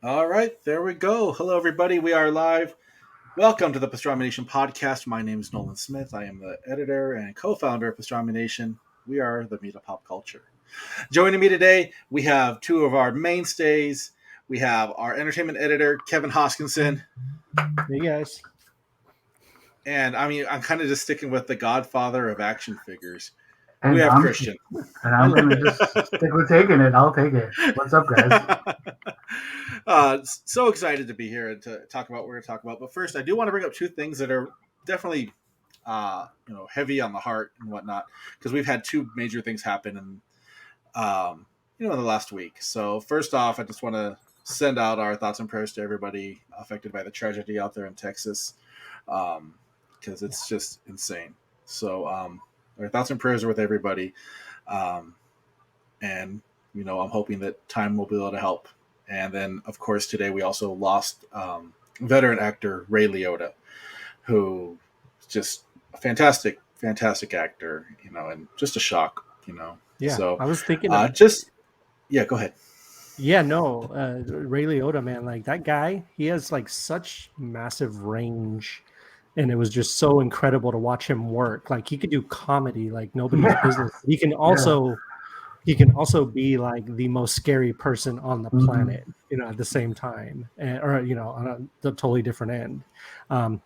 All right, there we go. Hello, everybody. We are live. Welcome to the Pastrami Nation podcast. My name is Nolan Smith. I am the editor and co-founder of Pastrami Nation. We are the meat of pop culture. Joining me today, we have two of our mainstays. We have our entertainment editor, Kevin Hoskinson. Hey guys. And I'm kind of just sticking with the godfather of action figures. We And have I'm Christian. and I'm gonna just stick with taking it. I'll take it. What's up, guys? So excited to be here and to talk about what we're going to talk about. But first, I do want to bring up two things that are definitely, heavy on the heart and whatnot, because we've had two major things happen in the last week. So first off, I just want to send out our thoughts and prayers to everybody affected by the tragedy out there in Texas, because it's just insane. So our thoughts and prayers are with everybody, and I'm hoping that time will be able to help. And then, of course, today we also lost veteran actor Ray Liotta, who is just a fantastic, fantastic actor, and just a shock, Yeah, So, I was thinking. Go ahead. Yeah, no, Ray Liotta, man, like that guy, he has like such massive range, and it was just so incredible to watch him work. Like he could do comedy like nobody's Yeah. business. He can also be like the most scary person on the planet, at the same time, or on the totally different end.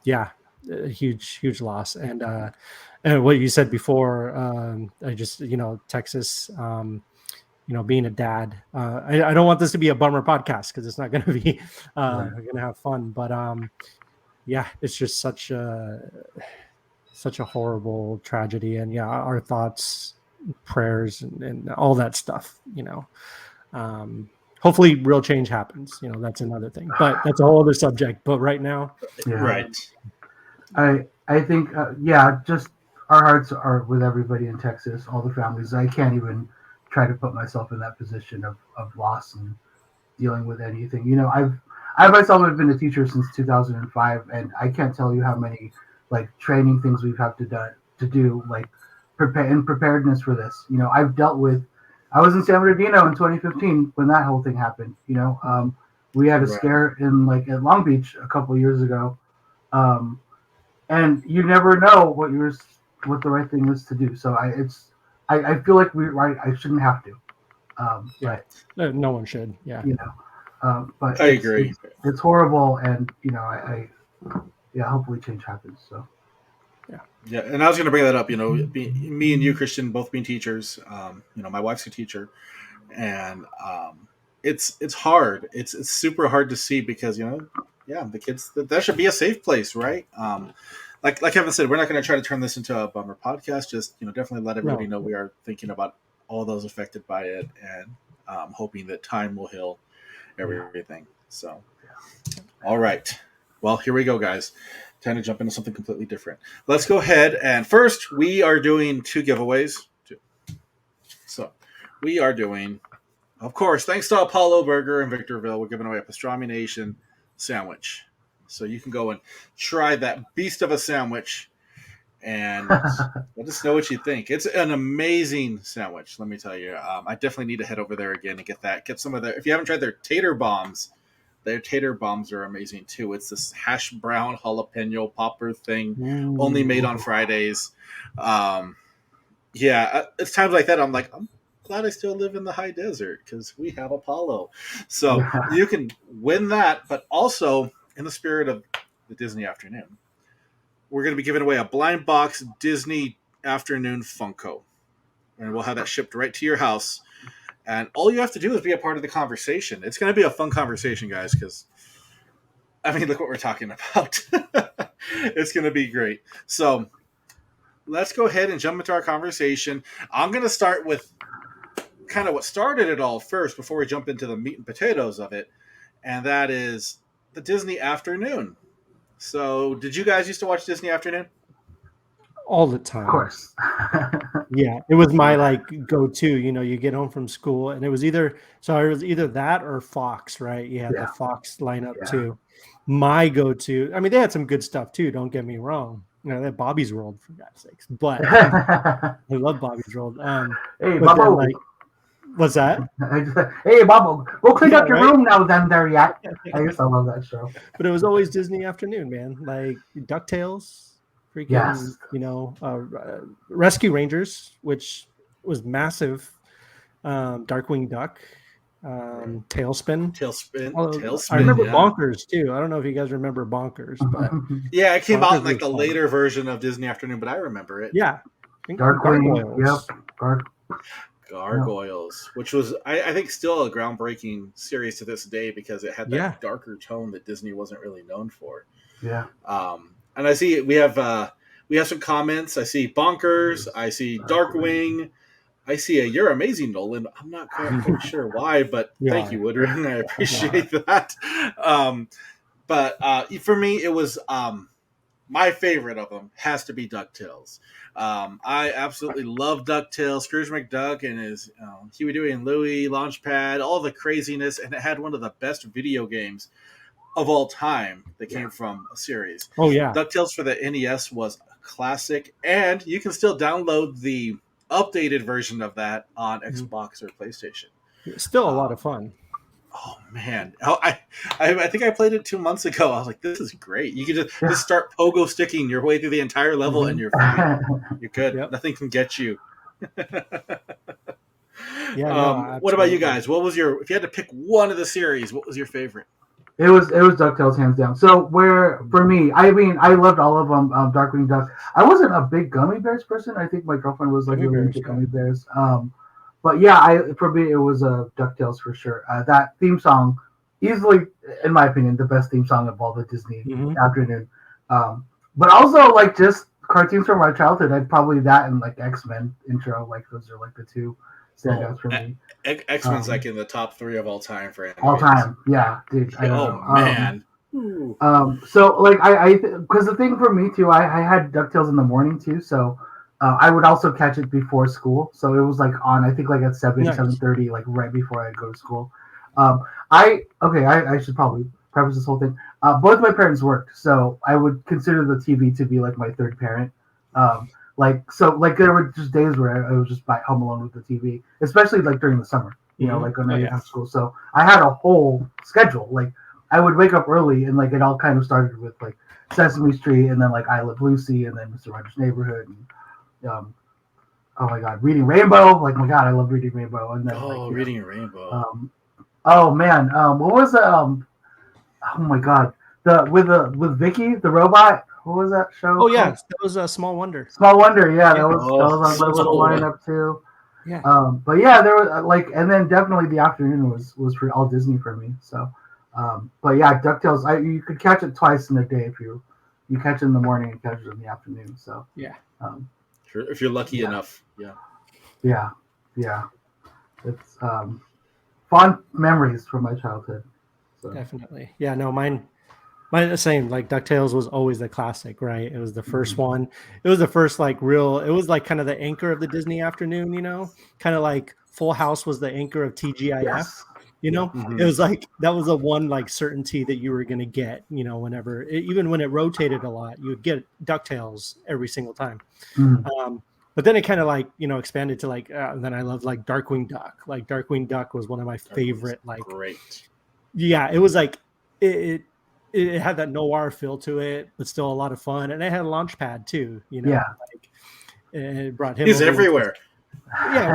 Yeah, a huge loss. And what you said before, I just Texas. Being a dad, I don't want this to be a bummer podcast because it's not going to be. We're going to have fun, but yeah, it's just such a horrible tragedy, and yeah, our thoughts, prayers, and all that stuff. Hopefully, real change happens. That's another thing, but that's a whole other subject. But right now, Right. I think just our hearts are with everybody in Texas, all the families. I can't even try to put myself in that position of loss and dealing with anything. I myself have been a teacher since 2005, and I can't tell you how many like training things we've had to do like preparedness for this. I've dealt with. I was in San Bernardino in 2015 when that whole thing happened. We had a scare in at Long Beach a couple years ago, and you never know what the right thing is to do. So I feel like I shouldn't have to. no one should. Yeah. But I agree. It's horrible, and hopefully change happens. So. Yeah, and I was going to bring that up. Me and you, Christian, both being teachers. My wife's a teacher, and it's hard. It's super hard to see because the kids that should be a safe place, right? Like Kevin said, we're not going to try to turn this into a bummer podcast. Just definitely let everybody know we are thinking about all those affected by it, and hoping that time will heal everything. So, all right. Well, here we go, guys. Time to jump into something completely different. Let's go ahead and first we are doing two giveaways. So we are doing, of course, thanks to Apollo Burger in Victorville, we're giving away a Pastrami Nation sandwich. So you can go and try that beast of a sandwich and let us know what you think. It's an amazing sandwich, let me tell you. I definitely need to head over there again and get some of their, if you haven't tried their tater bombs, their tater bombs are amazing too. It's this hash brown jalapeno popper thing, only made on Fridays. It's times like that I'm like, I'm glad I still live in the high desert because we have Apollo. So you can win that, but also in the spirit of the Disney afternoon, we're going to be giving away a blind box Disney afternoon Funko, and we'll have that shipped right to your house. And all you have to do is be a part of the conversation. It's going to be a fun conversation, guys, because, look what we're talking about. It's going to be great. So let's go ahead and jump into our conversation. I'm going to start with kind of what started it all first before we jump into the meat and potatoes of it, and that is the Disney afternoon. So did you guys used to watch Disney afternoon? All the time. Of course. Yeah, it was my go-to. You get home from school, and it was either that or Fox, right? You had the Fox lineup too. My go-to. They had some good stuff too. Don't get me wrong. They had Bobby's World, for God's sakes. But I love Bobby's World. Hey, Bobo. What's that? Hey, Bob, go clean Yeah, up your right. room now. Then there yet. I used to love that show. But it was always Disney afternoon, man. Like DuckTales, freaking, Yes. Rescue Rangers, which was massive. Darkwing Duck, Right. Tailspin. I Tailspin, remember yeah. Bonkers too. I don't know if you guys remember Bonkers, but Yeah, it came out in Bonkers like was the fun. later version of Disney Afternoon, but I remember it. Yeah, and Darkwing. Gargoyles. Yep. Gar- yep. Gargoyles, which was I think still a groundbreaking series to this day because it had Yeah, that darker tone that Disney wasn't really known for. Yeah. And I see we have some comments. I see Bonkers. I see Darkwing. I see a You're Amazing, Nolan. I'm not quite sure why, but you thank are. you, Woodring. I You are. appreciate that. But for me, it was my favorite of them has to be DuckTales. I absolutely love DuckTales. Scrooge McDuck and his Huey, Dewey, and Louie, Launchpad, all the craziness, and it had one of the best video games of all time that came from a series. Oh yeah, DuckTales for the NES was a classic, and you can still download the updated version of that on Xbox or PlayStation. still a lot Um, of fun. oh man, I think I played it 2 months ago. I was like, this is great. You can just Yeah. start pogo sticking your way through the entire level, and you're fine. You're good. Yep. Nothing can get you. Yeah. No. What about you Absolutely. guys? What was your if you had to pick one of the series? What was your favorite? It was DuckTales hands down. So where for me, I mean, I loved all of them. Darkwing Duck. I wasn't a big gummy bears person. I think my girlfriend was like Gummy really bears. into Yeah. gummy bears. But yeah, I for me it was DuckTales for sure. That theme song, easily, in my opinion, the best theme song of all the Disney Mm-hmm. afternoon. Um, but also like just cartoons from my childhood. I'd probably that and like X-Men intro. Like those are like the two Oh, standouts for me. X Men's like in the top three of all time for All animated. time. Yeah, dude. I don't Oh know. man. Ooh. So like because the thing for me too, I had Ducktales in the morning too, so I would also catch it before school. So it was like on, I think like at Nice. 7:30, like right before I go to school. I should probably preface this whole thing. Both my parents worked, so I would consider the TV to be like my third parent. Like there were just days where I was just by home alone with the TV, especially like during the summer. Mhm. Like when Oh, I didn't yeah. have school. So I had a whole schedule. Like I would wake up early and like it all kind of started with like Sesame Street and then like I Love Lucy and then Mr. Rogers' Neighborhood and oh my god, Reading Rainbow. Like my god, I love Reading Rainbow. And then Oh, Reading a Rainbow. oh man, what was the oh my god, the with Vicky the robot. What was that show? Oh called? yeah, that was a Small Wonder. Small Wonder. Yeah, Yeah. that was on my little lineup too. Yeah. But yeah, there was like, and then definitely the afternoon was for all Disney for me. So, but yeah, Ducktales. You could catch it twice in a day if you catch it in the morning and catch it in the afternoon. So Yeah. If you're lucky yeah. enough, yeah. Yeah, it's fond memories from my childhood. So. Definitely. Yeah. No, mine the same. Like DuckTales was always the classic, right? It was the first one. It was the first like real. It was like kind of the anchor of the Disney afternoon. Kind of like Full House was the anchor of TGIF. Yes. Mhm. It was like that was a one like certainty that you were going to get. Whenever even when it rotated a lot, you would get DuckTales every single time. Mhm. But then it kind of like expanded to like then I loved like Darkwing Duck. Like Darkwing Duck was one of my favorite. Like Great. yeah, it was like it had that noir feel to it, but still a lot of fun, and it had a launch pad too. Yeah. Like it brought him. He's over, everywhere.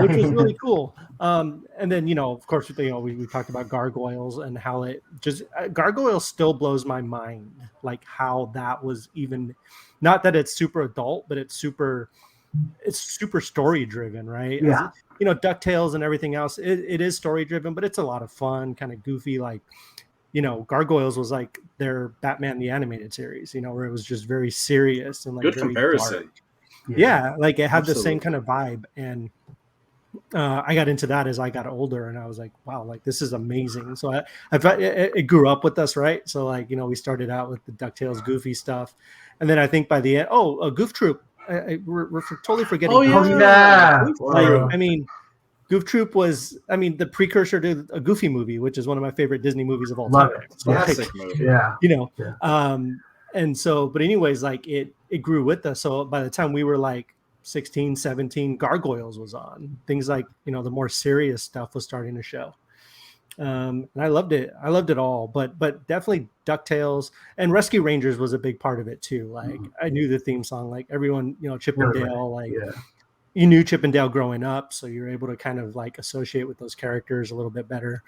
which was really cool. And then of course we talked about Gargoyles and how it just Gargoyles still blows my mind, like how that was even not that it's super adult, but it's super story driven, right? Yeah. DuckTales and everything else, it is story driven, but it's a lot of fun, kind of goofy. Like Gargoyles was like their Batman the Animated Series, where it was just very serious and like Good very comparison. dark. Yeah, like it had the Absolutely. same kind of vibe. And I got into that as I got older, and I was like, wow, like this is amazing. So I thought it grew up with us, right? So like we started out with the DuckTales goofy stuff, and then I think by the end, a Goof Troop. We're totally forgetting. Oh Goof Troop. yeah. Like, I mean, Goof Troop was, the precursor to a Goofy movie, which is one of my favorite Disney movies of all Love time. it. So, like, Classic movie. Yeah. and so, but anyways, like it grew with us. So by the time we were like 16, 17, Gargoyles was on. Things like, the more serious stuff was starting to show. And I loved it. I loved it all, but definitely DuckTales and Rescue Rangers was a big part of it too. Like I knew the theme song, like everyone, Chip and Dale, like you knew Chip and Dale growing up, so you're able to kind of like associate with those characters a little bit better.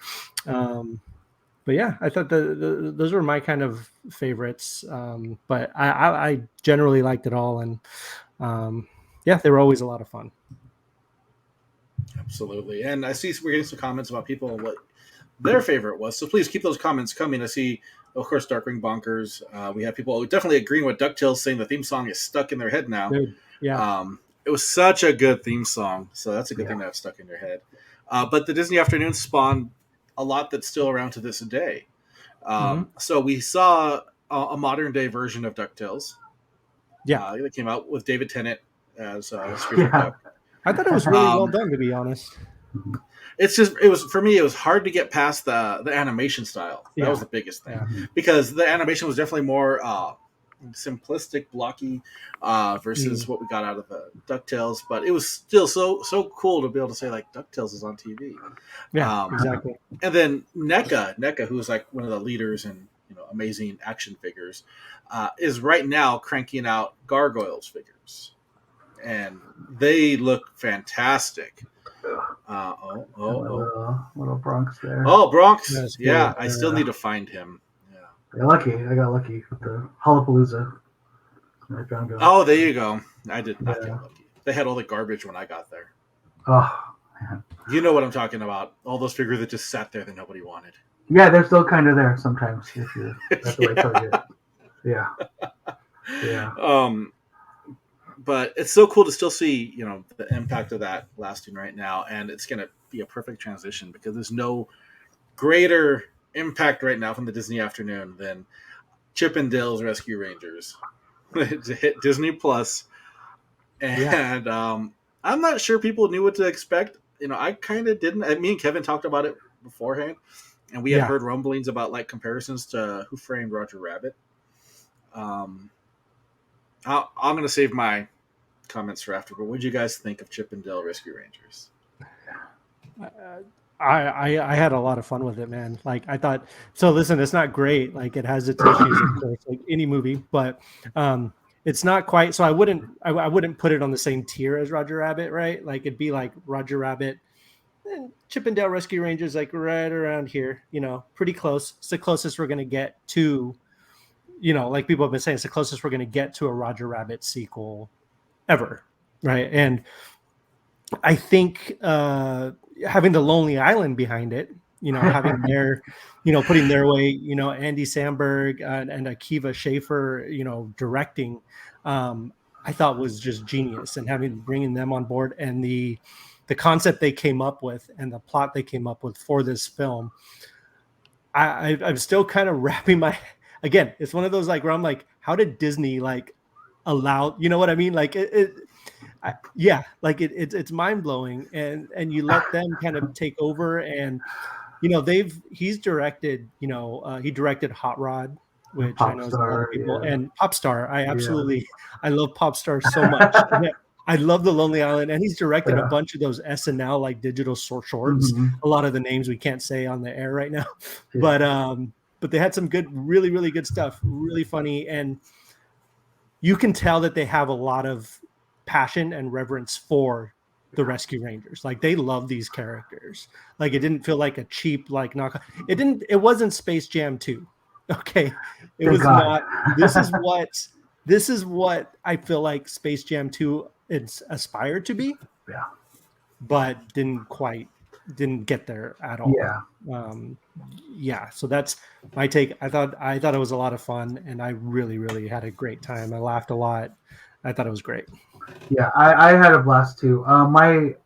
But yeah, I thought those were my kind of favorites. But I generally liked it all, and yeah, they were always a lot of fun. Absolutely. And I see we're getting some comments about people and what their favorite was. So please keep those comments coming. I see, of course, Darkwing Bonkers. We have people definitely agreeing with DuckTales, saying the theme song is stuck in their head now. Dude, yeah. It was such a good theme song. So that's a good thing to have stuck in your head. But the Disney Afternoon spawned a lot that's still around to this day. So we saw a modern day version of DuckTales. Yeah. That came out with David Tennant as Scrooge McDuck. I thought it was really well done, to be honest. It was for me. It was hard to get past the animation style. That was the biggest thing because the animation was definitely more simplistic, blocky versus what we got out of the DuckTales. But it was still so cool to be able to say like DuckTales is on TV. Yeah, exactly. And then NECA, who's like one of the leaders in amazing action figures, is right now cranking out Gargoyles figures. And they look fantastic. Little Bronx there. Oh, Bronx. That's yeah, cool. I still need to find him. Yeah. I got lucky with the Hullapalooza. I found him. Oh, there you go. I did not get lucky. They had all the garbage when I got there. Oh, man. You know what I'm talking about. All those figures that just sat there that nobody wanted. Yeah, they're still kind of there sometimes. If you that's the right target. Yeah. Yeah. But it's so cool to still see, the impact of that lasting right now. And it's going to be a perfect transition because there's no greater impact right now from the Disney Afternoon than Chip and Dale's Rescue Rangers to hit Disney Plus. And I'm not sure people knew what to expect. I kind of didn't. Me and Kevin talked about it beforehand. And we had heard rumblings about like comparisons to Who Framed Roger Rabbit. I'm going to save my comments for after, but what did you guys think of Chip and Dale Rescue Rangers? I had a lot of fun with it, man. Like I thought, so listen, it's not great. Like it has its issues, of course, like any movie, but it's not quite. So I wouldn't put it on the same tier as Roger Rabbit, right? Like it'd be like Roger Rabbit and Chip and Dale Rescue Rangers, like right around here, pretty close. It's the closest we're going to get to, like people have been saying, it's the closest we're going to get to a Roger Rabbit sequel ever, right? And I think having the Lonely Island behind it, having their, putting their way, Andy Samberg and Akiva Schaffer, directing, I thought was just genius. And bringing them on board and the concept they came up with and the plot they came up with for this film, I'm still kind of wrapping my. Again, it's one of those like where I'm like, how did Disney like allow? You know what I mean? Like it's mind blowing, and you let them kind of take over, and he's directed. He directed Hot Rod, which I know is a lot of people, and Popstar. I love Popstar so much. I love The Lonely Island, and he's directed a bunch of those SNL like digital shorts. A lot of the names we can't say on the air right now, but they had some good, really, really good stuff, really funny. And you can tell that they have a lot of passion and reverence for the Rescue Rangers. Like they love these characters. Like it didn't feel like a cheap, like knockoff. It wasn't Space Jam 2. Okay. It was not. This is what I feel like Space Jam 2 it's aspired to be. Yeah. But didn't get there at all. So that's my take. I thought it was a lot of fun, and I really, really had a great time. I laughed a lot. I thought it was great. Yeah, I had a blast too. There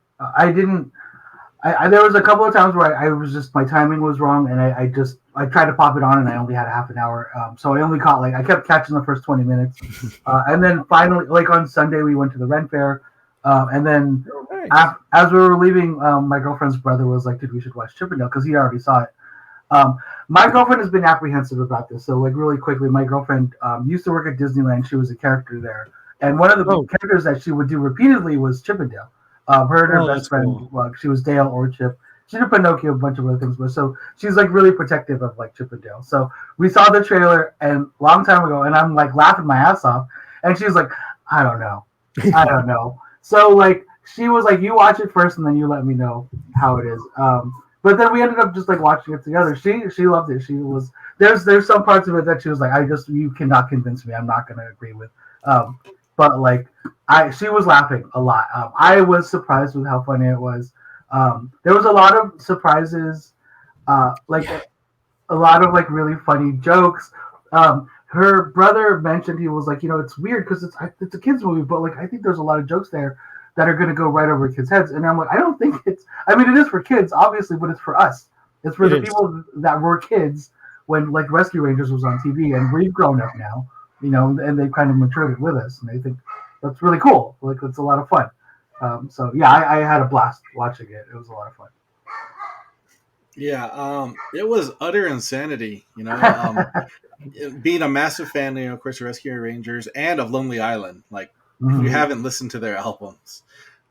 was a couple of times where I was just, my timing was wrong, and I tried to pop it on, and I only had a half an hour. So I only caught I kept catching the first 20 minutes. And then finally, like on Sunday, we went to the Ren Fair. And then as we were leaving, my girlfriend's brother was like, dude, we should watch Chip and Dale, because he already saw it. My girlfriend has been apprehensive about this. So like really quickly, my girlfriend used to work at Disneyland. She was a character there. And one of the Oh, characters that she would do repeatedly was Chippendale. Her and her best that's friend, cool. like she was Dale or Chip. She did Pinocchio, a bunch of other things, but so she's like really protective of like Chippendale. So we saw the trailer and long time ago, and I'm like laughing my ass off, and she was like, I don't know, I don't know. So like she was like, you watch it first, and then you let me know how it is. But then we ended up just like watching it together. She loved it. She was there's some parts of it that she was like, you cannot convince me. I'm not gonna agree with. Um, but like she was laughing a lot. I was surprised with how funny it was. There was a lot of surprises, like a lot of like really funny jokes. Her brother mentioned he was like, it's weird because it's a kids movie, but like I think there's a lot of jokes there that are going to go right over kids' heads. And I'm like, I don't think it's. I mean, it is for kids, obviously, but it's for us. It's for the people that were kids when like Rescue Rangers was on TV, and we've grown up now, and they've kind of matured it with us, and I think that's really cool. Like it's a lot of fun. So yeah, I had a blast watching it. It was a lot of fun. Yeah, it was utter insanity. Being a massive fan, of course, of Rescue Rangers and of Lonely Island. Like, if you haven't listened to their albums,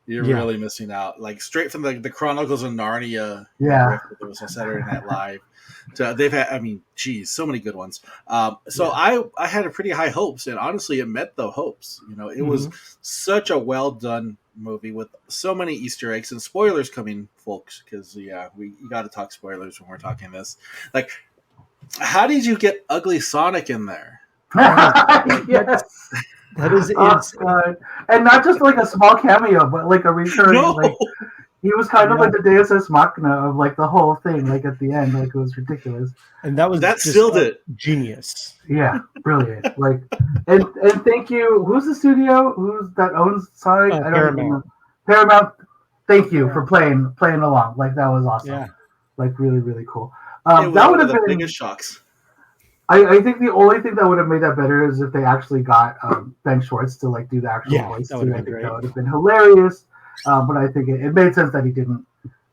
you're really missing out. Like, straight from the Chronicles of Narnia, Yeah. there was a Saturday Night Live. They've had, so many good ones. I had a pretty high hopes, and honestly, it met the hopes. It was such a well done movie with so many Easter eggs and spoilers coming, folks. Because you got to talk spoilers when we're talking this. Like, how did you get Ugly Sonic in there? Yes. That is insane. And not just like a small cameo, but like a recurring. No. Like he was kind of like the Deus Ex Machina of like the whole thing. Like at the end, like it was ridiculous. And that sealed it. Genius. Yeah, brilliant. Like, and thank you. Who's the studio? That owns Sonic? I don't Paramount. even know. Paramount. Thank you for playing along. Like that was awesome. Yeah. Like really, really cool. It was that one would of have the been biggest shocks. I think the only thing that would have made that better is if they actually got Ben Schwartz to like do the actual voice. That would have I been think great. that would have been hilarious. But I think it made sense that he didn't.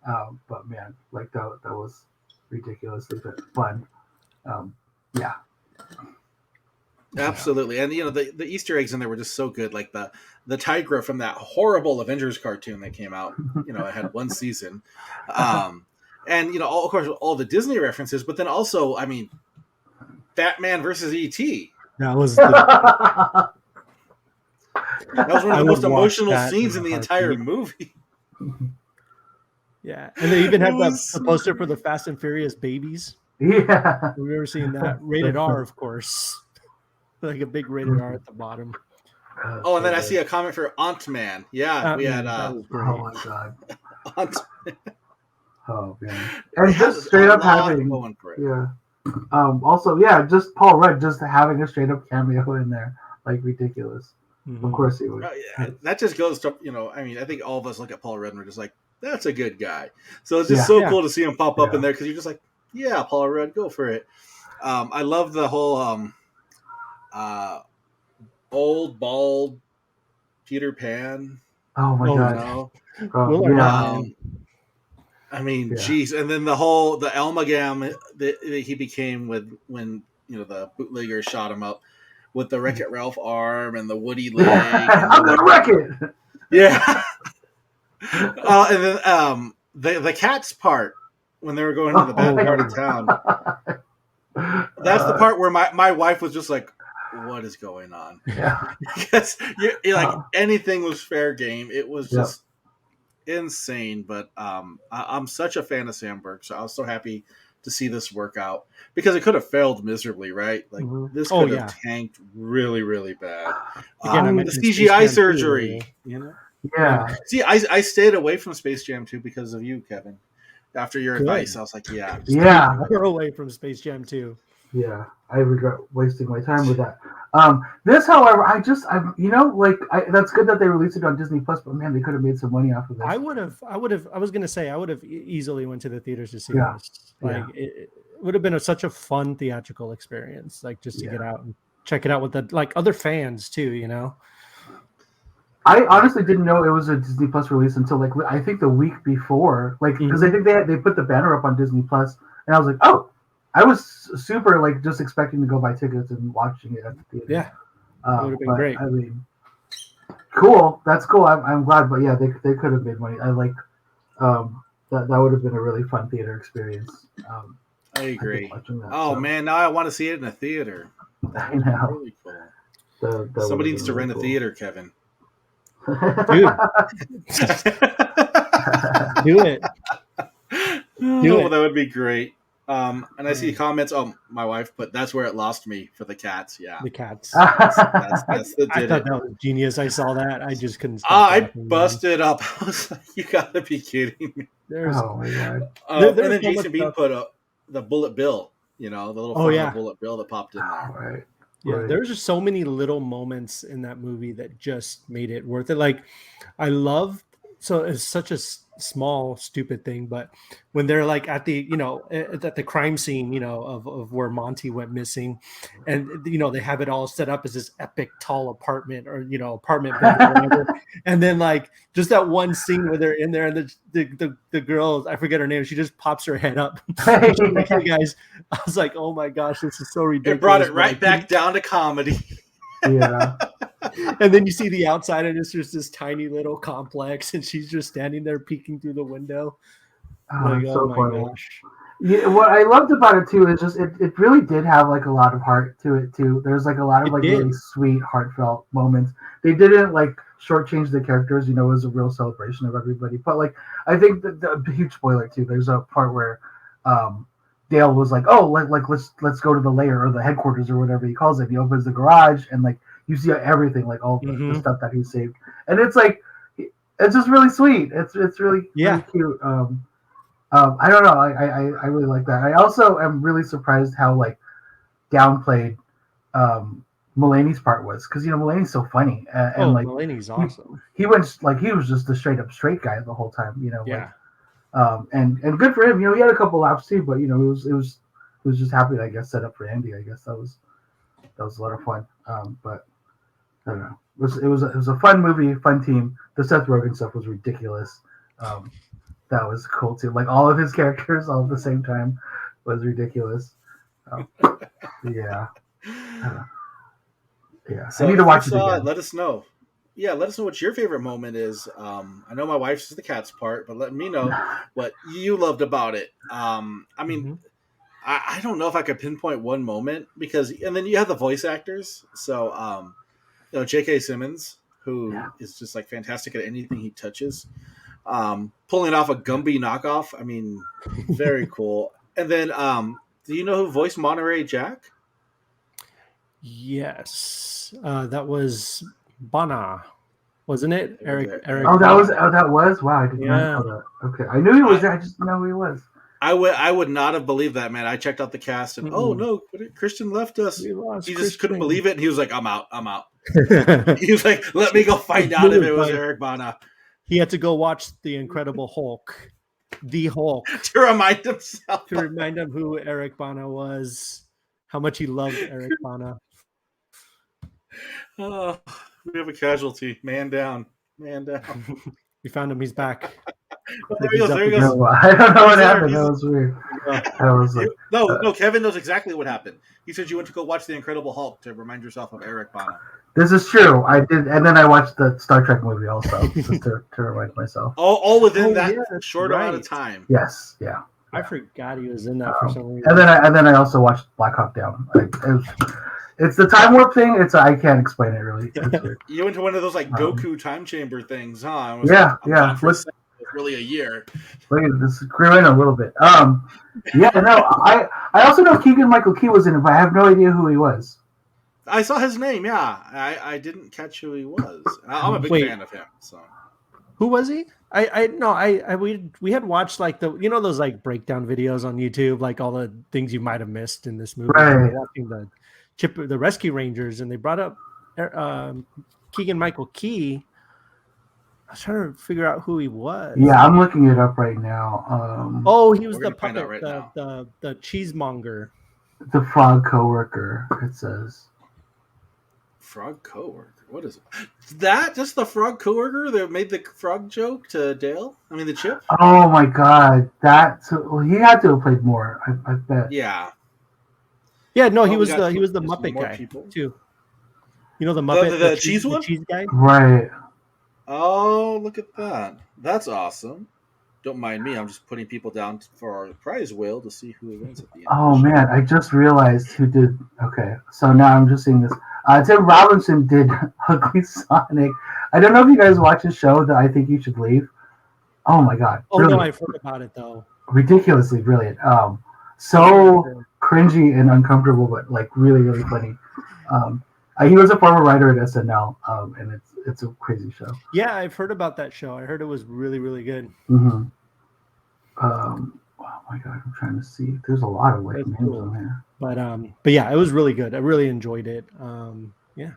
But man, like that was ridiculously fun. Yeah. Absolutely. And the Easter eggs in there were just so good. Like the Tigra from that horrible Avengers cartoon that came out, it had one season. And of course all the Disney references, but then also, Batman versus E.T. That was one of the most emotional that scenes in the entire movie. Yeah. And they even had the poster for the Fast and Furious babies. Yeah. Have you ever seen that? Rated R, of course. Like a big rated R at the bottom. Oh, and then I see a comment for Aunt Man. Yeah, we had that was great. Oh my god. Aunt. Oh man. And just straight up having going for it. Yeah. Also, yeah, just Paul Rudd just having a straight up cameo in there, like ridiculous. Of course he would. That just goes to I think all of us look at Paul Rudd and we're just like, that's a good guy. So it's just cool to see him pop up in there because you're just like, yeah, Paul Rudd, go for it. I love the whole old bald Peter Pan. Oh my god! Geez, and then the Elmagam that he became when the bootlegger shot him up with the Wreck-It Ralph arm and the Woody leg. I'm gonna wreck it. Yeah. And then the cats part when they were going to the bad part of town. That's the part where my wife was just like, what is going on? Yeah. Because you're like anything was fair game. It was just insane. But I'm such a fan of Sandberg, so I was so happy to see this work out because it could have failed miserably, right? Like this could have tanked really, really bad. Again, the CGI surgery, Yeah. See, I stayed away from Space Jam 2 because of you, Kevin. After your advice, I was like, we're away from Space Jam 2. Yeah, I regret wasting my time with that. This, however, that's good that they released it on Disney Plus, but man, they could have made some money off of this. I would have easily went to the theaters to see this. Like it would have been such a fun theatrical experience, like just to get out and check it out with the other fans too, I honestly didn't know it was a Disney Plus release until I think the week before, because I think they put the banner up on Disney Plus, and I was like, oh. I was super just expecting to go buy tickets and watching it at the theater. Yeah, it would have been great. Cool. That's cool. I'm glad, but yeah, they could have made money. I like that would have been a really fun theater experience. I I think agree. watching that. Oh So man, now I want to see it in a theater. I That'd be know really cool. that would Somebody have needs been to really rent a cool. theater, Kevin. Dude, do it. Do Oh, it. that would be great. And I see Man, comments. Oh, my wife put that's where it lost me for the cats. Yeah, the cats. I, that's that I did thought it. that was genius. I saw that. I just couldn't stop I laughing, man. busted up. I was like, you gotta be kidding me. There's Oh my god. And there's then so much Jason Bean stuff. put the bullet bill. The little Oh front of the yeah. bullet bill that popped in there. All right. Yeah, Right. there's just so many little moments in that movie that just made it worth it. Like, I love so it's such a small, stupid thing, but when they're like at the at the crime scene, of where Monty went missing, and they have it all set up as this epic tall apartment or apartment building, whatever, and then like just that one scene where they're in there and the girl, I forget her name, she just pops her head up. She's like, "Hey guys," I was like, "Oh my gosh, this is so ridiculous." It brought it but I right back down to comedy. Yeah. and then you see the outside, and it's just this tiny little complex, and she's just standing there peeking through the window. Oh, Like, it's oh so my funny. gosh. Yeah, what I loved about it too is just it really did have like a lot of heart to it too. There's like a lot of It like did. really sweet, heartfelt moments. They didn't like shortchange the characters, it was a real celebration of everybody. But like I think the huge spoiler too, there's a part where Dale was like, "Oh, let's go to the lair or the headquarters or whatever he calls it." He opens the garage and like you see everything, like all the stuff that he saved. And it's like it's just really sweet. It's really really cute. I don't know. I really like that. I also am really surprised how like downplayed Mulaney's part was because Mulaney's so funny and like Mulaney's awesome. he went like he was just a straight up straight guy the whole time. Yeah. And good for him. He had a couple laps too, but it was just happy to, I guess, set up for Andy. I guess that was a lot of fun. But I don't know. It was a fun movie, fun team. The Seth Rogen stuff was ridiculous. That was cool too. Like all of his characters all at the same time was ridiculous. Yeah. Yeah. So I need to watch if it you saw again. let us know. Yeah, let us know what your favorite moment is. I know my wife's is the cat's part, but let me know what you loved about it. I mean, I don't know if I could pinpoint one moment and then you have the voice actors. So, J.K. Simmons, who is just like fantastic at anything he touches. Pulling off a Gumby knockoff. I mean, very cool. And then, do you know who voiced Monterey Jack? Yes, that was Bana, wasn't it? Eric. Oh, that was. Wow, I did not know that. Okay, I knew he was there. I just didn't know who he was. I would not have believed that, man. I checked out the cast and oh no, Christian left us. He just couldn't believe it, and he was like, "I'm out. He was like, "Let me go find out if it was Eric Bana." He had to go watch The Incredible Hulk, the Hulk, to remind himself, to remind him who Eric Bana was, how much he loved Eric Bana. Oh, we have a casualty. Man down. We found him. He's back. There he goes. No, I don't know what happened. That was weird. I was like, no, Kevin knows exactly what happened. He said you went to go watch The Incredible Hulk to remind yourself of Eric Bana. This is true. I did, and then I watched the Star Trek movie also, just to remind myself. All within that short amount of time. Yes, yeah. I forgot he was in that for some reason. And then I also watched Black Hawk Down. It's the time warp thing. I can't explain it really. You went to one of those like Goku time chamber things, huh? Yeah. It's really a year. Look at this grew in a little bit. I also know Keegan Michael Key was in it, but I have no idea who he was. I saw his name. Yeah, I didn't catch who he was. I'm a big fan of him. So who was he? We had watched like those like breakdown videos on YouTube, like all the things you might have missed in this movie. Right. We were watching the Rescue Rangers, and they brought up Keegan Michael Key. I was trying to figure out who he was. Yeah, I'm looking it up right now. He was the puppet, the cheesemonger, the frog coworker. It says frog coworker. What is it? That just the frog coworker that made the frog joke to Dale? I mean the Chip? Oh my god. He had to have played more, I bet. Yeah. Yeah, no, he was the Muppet guy too. You know the Muppet, the cheese one? The cheese guy? Right. Oh, look at that. That's awesome. Don't mind me. I'm just putting people down for our prize wheel to see who wins at the end of the Oh show. man, I just realized who did. Okay, so now I'm just seeing this. Tim Robinson did Ugly Sonic. I don't know if you guys watch a show that I think you should leave. Oh my god, Oh no, brilliant, I've heard about it though. ridiculously brilliant. Very So good. cringy and uncomfortable, but like really, really funny. Um, he was a former writer at SNL, and it's a crazy show. Yeah, I've heard about that show. I heard it was really, really good. Mm-hmm. Oh my god, I'm trying to see. There's a lot of like That's names cool. on here. But yeah, it was really good. I really enjoyed it. Yeah.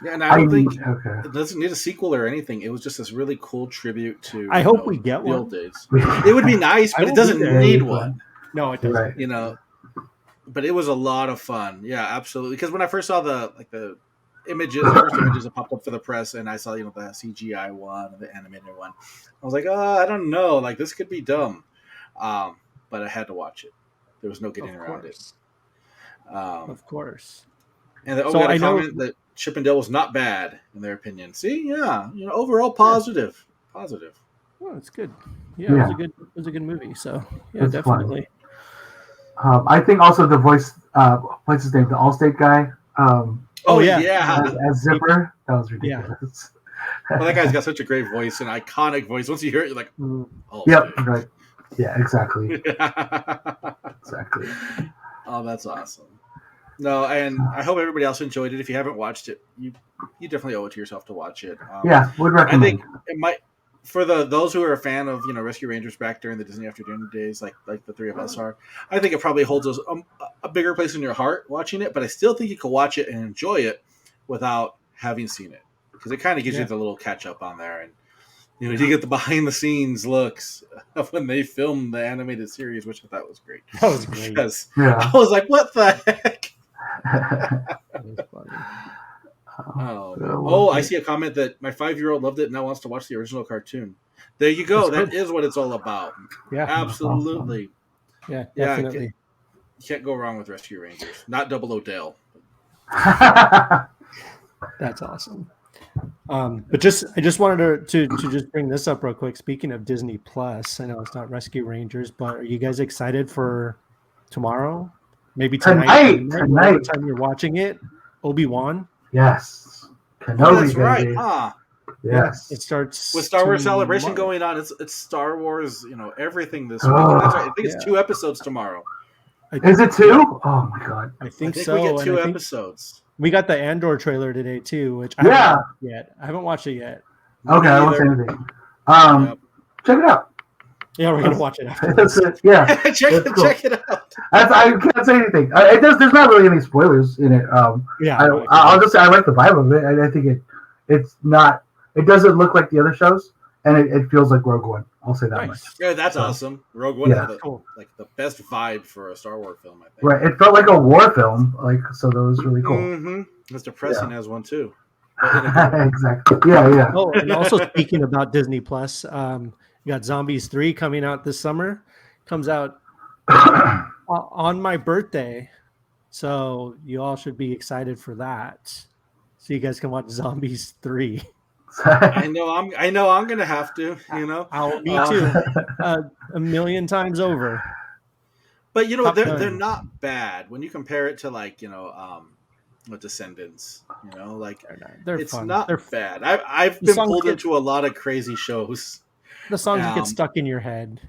Yeah, and I don't think Okay. it doesn't need a sequel or anything. It was just this really cool tribute to I hope we get the old one. days. It would be nice, I but it will be doesn't there. need Yeah, one. No, it doesn't. right. You know, but it was a lot of fun. Yeah, absolutely. Because when I first saw the images, the first images that popped up for the press, and I saw the CGI one and the animated one, I was like, oh, I don't know, like this could be dumb, but I had to watch it. There was no getting around it. Of course. And we So got a I know- comment that Chippendale was not bad in their opinion. See, yeah, overall positive. Positive. Oh, it's good. Yeah, Yeah. it was a good movie. So yeah, It's fun. definitely. I think also the voice, what's his name, the Allstate guy, Oh, yeah. as Zipper, that was ridiculous. Well, that guy's got such a great voice, an iconic voice. Once you hear it, you're like, Mm. oh, Yep, right. Yeah, exactly. exactly. Exactly. Oh, that's awesome. No, and I hope everybody else enjoyed it. If you haven't watched it, you definitely owe it to yourself to watch it. Yeah, would I recommend. think it might for those who are a fan of Rescue Rangers back during the Disney After Dinner days, like the three of us are. I think it probably holds a bigger place in your heart watching it. But I still think you can watch it and enjoy it without having seen it, because it kind of gives you the little catch up on there, and you get the behind the scenes looks of when they filmed the animated series, which I thought was great. That was great. Because Yeah. I was like, what the heck? That was funny. Oh, I see a comment that my 5-year-old loved it and now wants to watch the original cartoon. There you go. That's That is what it's all about. Yeah. Absolutely. Yeah, Yeah, definitely. You can't go wrong with Rescue Rangers. Not Double O'Dell. That's awesome. But I just wanted to just bring this up real quick. Speaking of Disney Plus, I know it's not Rescue Rangers, but are you guys excited for tomorrow? Maybe tonight. Whatever time you're watching it, Obi-Wan. Yes. Kenobi, Oh, that's right. baby. Huh? Yes. It starts With Star Wars tomorrow. Celebration going on, it's Star Wars, everything this week. And that's right. I think it's 2 episods tomorrow. Is it 2? Oh my god. I think we so. get and 2 I think episodes. we got the Andor trailer today too, which I haven't watched it yet. Okay, I won't say anything. Check it out. Yeah, we're gonna watch it after. That's it. Yeah. check it out. I can't say anything. There's not really any spoilers in it. I'll just say I like the vibe of it. I think it's not. It doesn't look like the other shows, and it feels like Rogue One. I'll say that much. Yeah, that's awesome. Rogue One had the best vibe for a Star Wars film, I think. Right. It felt like a war film, so that was really cool. Mm-hmm. It's depressing as one too. Exactly. Yeah. Oh, and also speaking about Disney Plus, you got Zombies 3 coming out this summer. Comes out on my birthday, so you all should be excited for that. So you guys can watch Zombies 3. I know I'm gonna have to. Me too. A million times over. But they're not bad when you compare it to with Descendants. It's fun. not bad. I've been pulled into a lot of crazy shows. The songs get stuck in your head,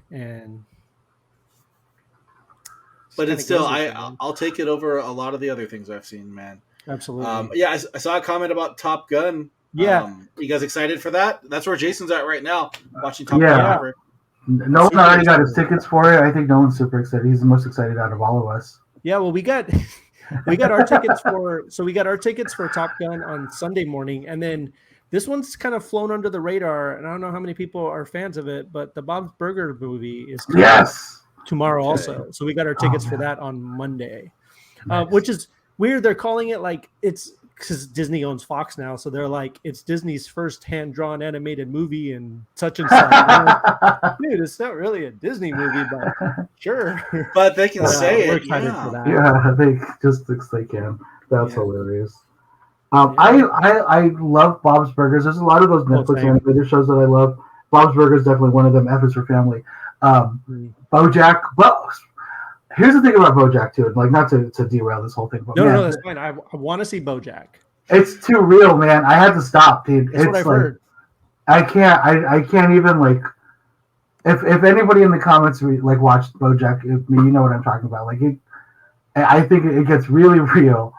but it's still I'll take it over a lot of the other things I've seen, man. Absolutely. I saw a comment about Top Gun. Yeah. You guys excited for that? That's where Jason's at right now, watching Top Gun. No one already got his tickets for it. I think no one's super excited. He's the most excited out of all of us. Yeah, well, we got our tickets for Top Gun on Sunday morning, and then this one's kind of flown under the radar, and I don't know how many people are fans of it, but the Bob's Burger movie is tomorrow also. So we got our tickets for that on Monday, which is weird. They're calling it like it's because Disney owns Fox now, so they're like it's Disney's first hand-drawn animated movie and such and such. Dude, it's not really a Disney movie, but sure. But they can say we're it. excited for that. Yeah, they just looks they can. That's hilarious. I love Bob's Burgers. There's a lot of those Netflix same. animated shows that I love. Bob's Burgers is definitely one of them. F is for Family. BoJack. Well, here's the thing about BoJack too. Like, not to derail this whole thing, but No, that's fine. I want to see BoJack. It's too real, man. I had to stop, dude. That's what I've heard. I can't even like. If anybody in the comments like watched BoJack, you know what I'm talking about. Like I think it gets really real.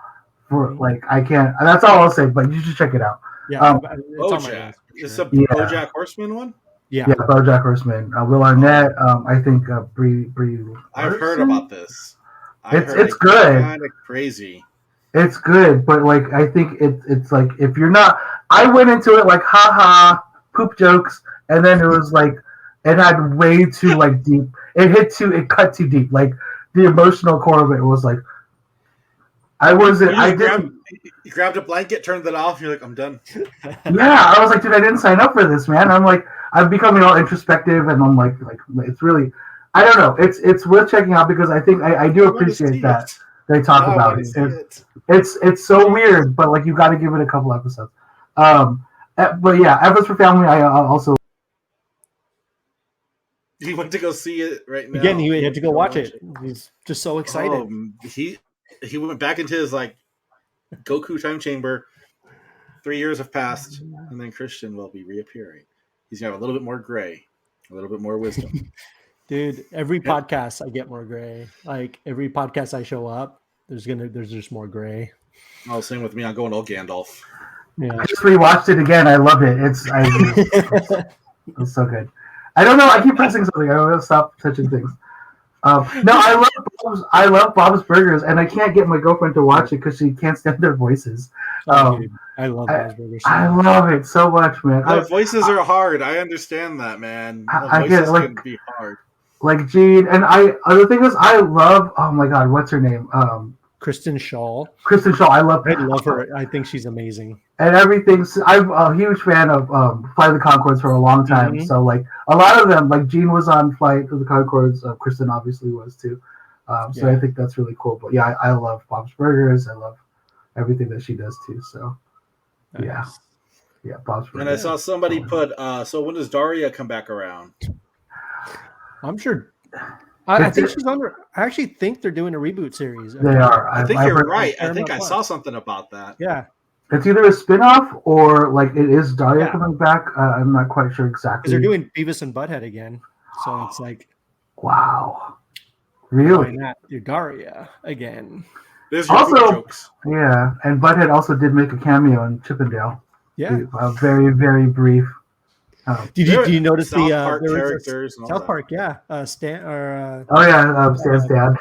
For like, I can't. That's all I'll say. But you should check it out. Yeah, BoJack. Is this a BoJack Horseman one? Yeah, BoJack Horseman. Will Arnett. I think Brie. I've heard about this. It's good. Kind of crazy. It's good, but like I think it's like if you're not. I went into it like haha poop jokes, and then it was like it had way too like deep. It cut too deep. Like the emotional core of it was like. You grabbed a blanket, turned it off, and you're like, I'm done. Yeah, I was like, dude, I didn't sign up for this, man. I'm like, I'm becoming all introspective, and I'm like it's really, I don't know. It's worth checking out because I think I do appreciate that they talk about it. It's so weird, but like you got to give it a couple episodes. But yeah, F is for Family. I also. He went to go see it right now. Again, he had to go watch it. He's just so excited. He went back into his like Goku time chamber. 3 years have passed, and then Christian will be reappearing. He's gonna have a little bit more gray, a little bit more wisdom. Dude, every podcast I get more gray. Like every podcast I show up, there's just more gray. Oh, same with me. I'm going old Gandalf. Yeah. I just rewatched it again. I love it. It's so good. I don't know. I keep pressing something. I will stop touching things. No, I love Bob's Burgers, and I can't get my girlfriend to watch it because she can't stand their voices. I love Bob's Burgers. I love it so much, man. The voices are hard. I understand that, man. I get it, like, can be hard. Like Gene, and the thing is, I love. Oh my God, what's her name? Kristen Shaw. I love her. I think she's amazing. And everything. I'm a huge fan of Flight of the Conchords for a long time. Mm-hmm. So like a lot of them, like Gene was on Flight of the Conchords. Kristen obviously was too. So I think that's really cool. But yeah, I love Bob's Burgers. I love everything that she does too. So yeah, Bob's Burgers. And I saw somebody put. So when does Daria come back around? I'm sure. I think she's on. I actually think they're doing a reboot series. They are. I think you're right. I think I saw something about that. Yeah. It's either a spin-off or like it is Daria coming back. I'm not quite sure exactly. Because they're doing Beavis and Butthead again, so it's like, wow, really? Why not do Daria again? There's your also, jokes. Yeah, and Butthead also did make a cameo in Chippendale. Yeah, very very brief. Did you notice South the Park characters? South Park, yeah. Stan or Stan's dad.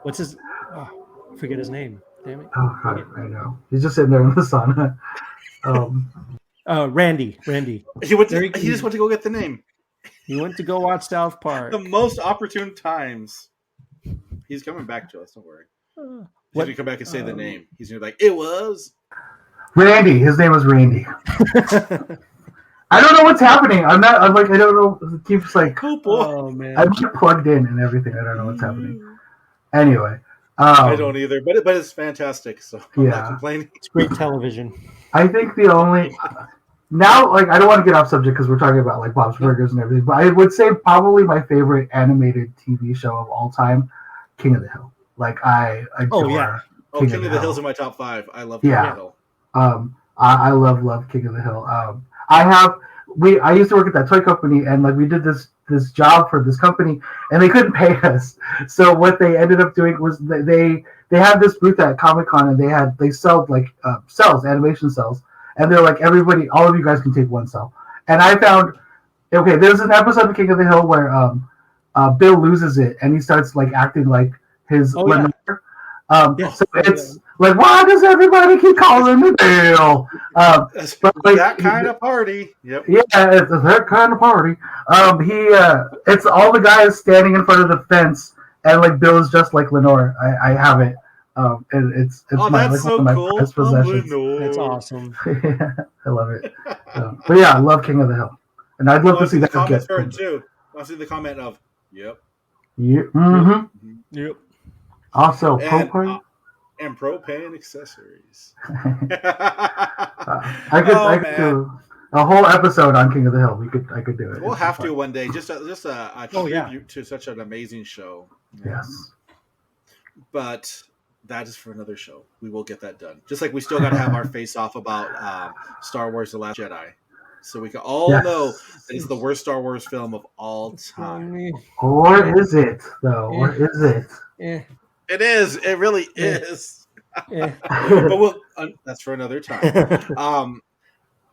What's his? Oh, I forget his name. Damn it! Oh God, I know. He's just sitting there in the sauna. Randy. He just went to go get the name. He went to go watch South Park. The most opportune times. He's coming back to us. Don't worry. He's gonna come back and say the name. He's gonna be like, "It was Randy." His name was Randy. I don't know what's happening. I don't know. It keeps like, oh man, I'm just plugged in and everything. I don't know what's happening. Anyway, I don't either, but it's fantastic. So I'm not complaining. It's great television. I think the only now, like, I don't want to get off subject because we're talking about like Bob's Burgers and everything, but I would say probably my favorite animated TV show of all time, King of the Hill. Like I adore. King of the Hill's in my top 5. I love King of the Hill. I love King of the Hill. I used to work at that toy company, and like we did this job for this company, and they couldn't pay us. So what they ended up doing was they had this booth at Comic-Con, and they sold like cells, animation cells, and they're like, everybody, all of you guys can take one cell. And I found, okay, there's an episode of King of the Hill where Bill loses it, and he starts like acting like his Lenore. So it's like, why does everybody keep calling me Bill? But like, that kind of party. Yep. Yeah, it's that kind of party. It's all the guys standing in front of the fence, and like Bill is just like Lenore. I have it. And it's that's so cool. That's awesome. Yeah, I love it. But yeah, I love King of the Hill, and I'd love to see that get too. I'll see the comment of yep. Yeah. Mm-hmm. Yep. Also, Pope Party. and propane accessories. I Oh could man, do a whole episode on King of the Hill. I could do it. we'll It'd be have to fun. one day. Just a Oh yeah. tribute to such an amazing show. Yeah. Yes. But that is for another show. We will get that done. Just like we still got to have our face off about Star Wars: The Last Jedi, so we can all Yes. know that it's the worst Star Wars film of all time. Or is it though? Or is it? Eh, It is. It really Yeah. is. eh. But we'll. That's for another time.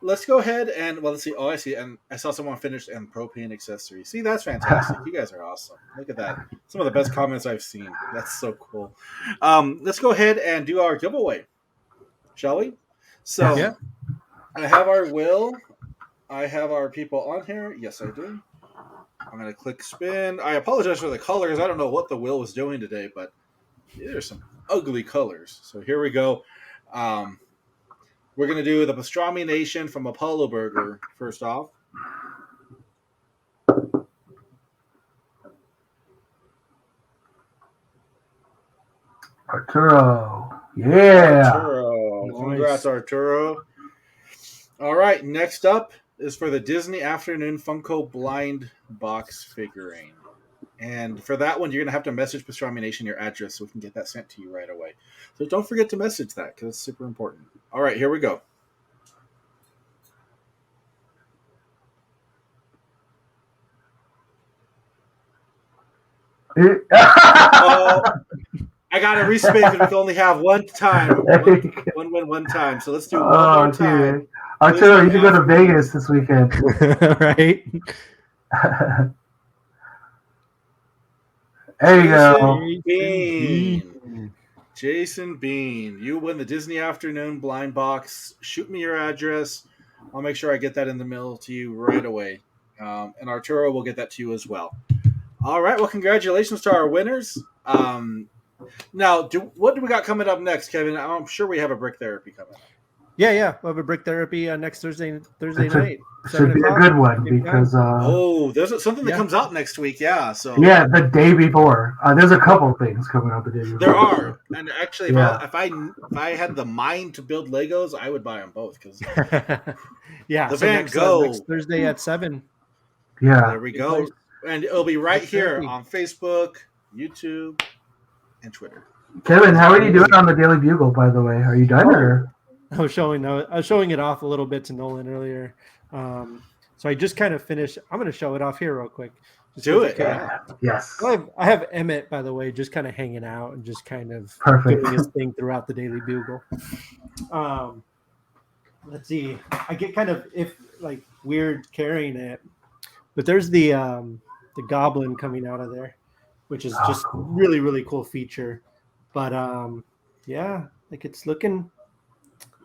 Let's go ahead and let's see. Oh, I see. And I saw someone finish and propane accessories. See, that's fantastic. You guys are awesome. Look at that. Some of the best comments I've seen. That's so cool. Let's go ahead and do our giveaway, shall we? So Yeah. I have our Will. I have our people on here. Yes, I do. I'm going to click spin. I apologize for the colors. I don't know what the Will was doing today, but there's some ugly colors. So here we go. We're going to do the Pastrami Nation from Apollo Burger first off. Arturo. Yeah. Arturo. Nice. Congrats, Arturo. All right, next up is for the Disney Afternoon Funko Blind Box figurine. And for that one, you're going to have to message Pastrami Nation your address so we can get that sent to you right away. So don't forget to message that because it's super important. All right, here we go. Oh, I got to respin because we can only have one time. One time. So let's do one more time. Dude. Arturo, you can go to Vegas this weekend. Right. There you go. Bean. Jason Bean. You win the Disney Afternoon Blind Box. Shoot me your address. I'll make sure I get that in the mail to you right away. And Arturo will get that to you as well. All right. Well, congratulations to our winners. Now, what do we got coming up next, Kevin? I'm sure we have a brick therapy coming up. Yeah. We'll have a brick therapy next Thursday night. Should be a good one because there's something that comes out next week. Yeah. So the day before. There's a couple things coming out the day before. There are, and actually, if I had the mind to build Legos, I would buy them both because yeah, the Van next, Gogh next Thursday at 7. Yeah, there we go, and it'll be right here on Facebook, YouTube, and Twitter. Kevin, how are you doing on the Daily Bugle? By the way, are you done or? I was showing it off a little bit to Nolan earlier. So I just kind of finished. I'm going to show it off here real quick. Do it. Yes. I have Emmett, by the way, just kind of hanging out and just kind of Perfect. doing his thing throughout the Daily Bugle. Let's see. I get kind of weird carrying it, but there's the goblin coming out of there, which is just cool. really, really cool feature. But it's looking.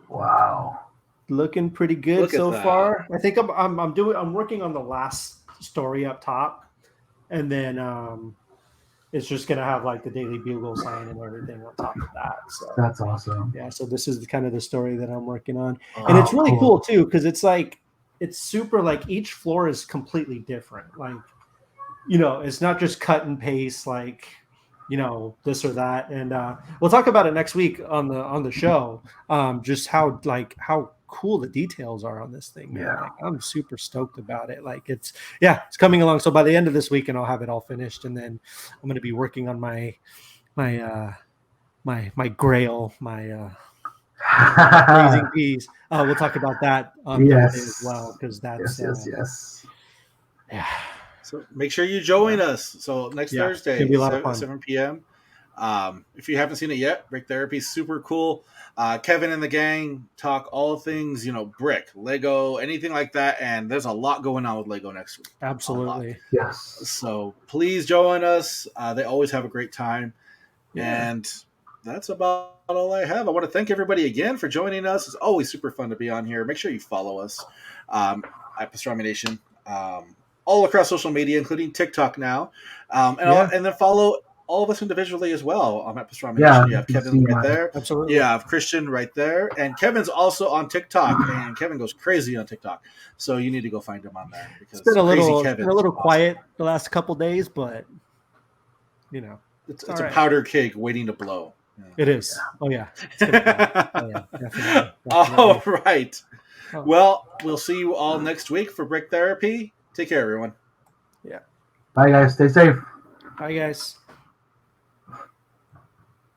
Wow. Looking pretty good so far. I think I'm working on the last story up top, and then it's just gonna have like the Daily Bugle sign and everything on top of that. So that's awesome. Yeah, so this is kind of the story that I'm working on, and it's really cool too because it's super like each floor is completely different. Like, it's not just cut and paste like. This or that, and we'll talk about it next week on the show. Just how cool the details are on this thing. Man. Yeah, like, I'm super stoked about it. Like it's coming along. So by the end of this week, and I'll have it all finished, and then I'm going to be working on my grail, my amazing piece. We'll talk about that on Thursday as well because that's yes. Yeah. So make sure you join us. So next Thursday, 7 p.m. If you haven't seen it yet, Brick Therapy is super cool. Kevin and the gang talk all things, brick, Lego, anything like that. And there's a lot going on with Lego next week. Absolutely. Yes. So please join us. They always have a great time. Yeah. And that's about all I have. I want to thank everybody again for joining us. It's always super fun to be on here. Make sure you follow us at Pastrami Nation. All across social media, including TikTok now. And then follow all of us individually as well. I'm at Pastrami Nation. You have Kevin right there. Absolutely. You have Christian right there. And Kevin's also on TikTok. And Kevin goes crazy on TikTok. So you need to go find him on there. Because it's been a little quiet the last couple days, but, It's a powder keg waiting to blow. It is. Oh yeah. It's gonna be. Oh yeah. Definitely. All Definitely. right. Oh, Well, we'll see you all next week for Brick Therapy. Take care, everyone. yeah. Bye, guys. Stay safe. Bye, guys.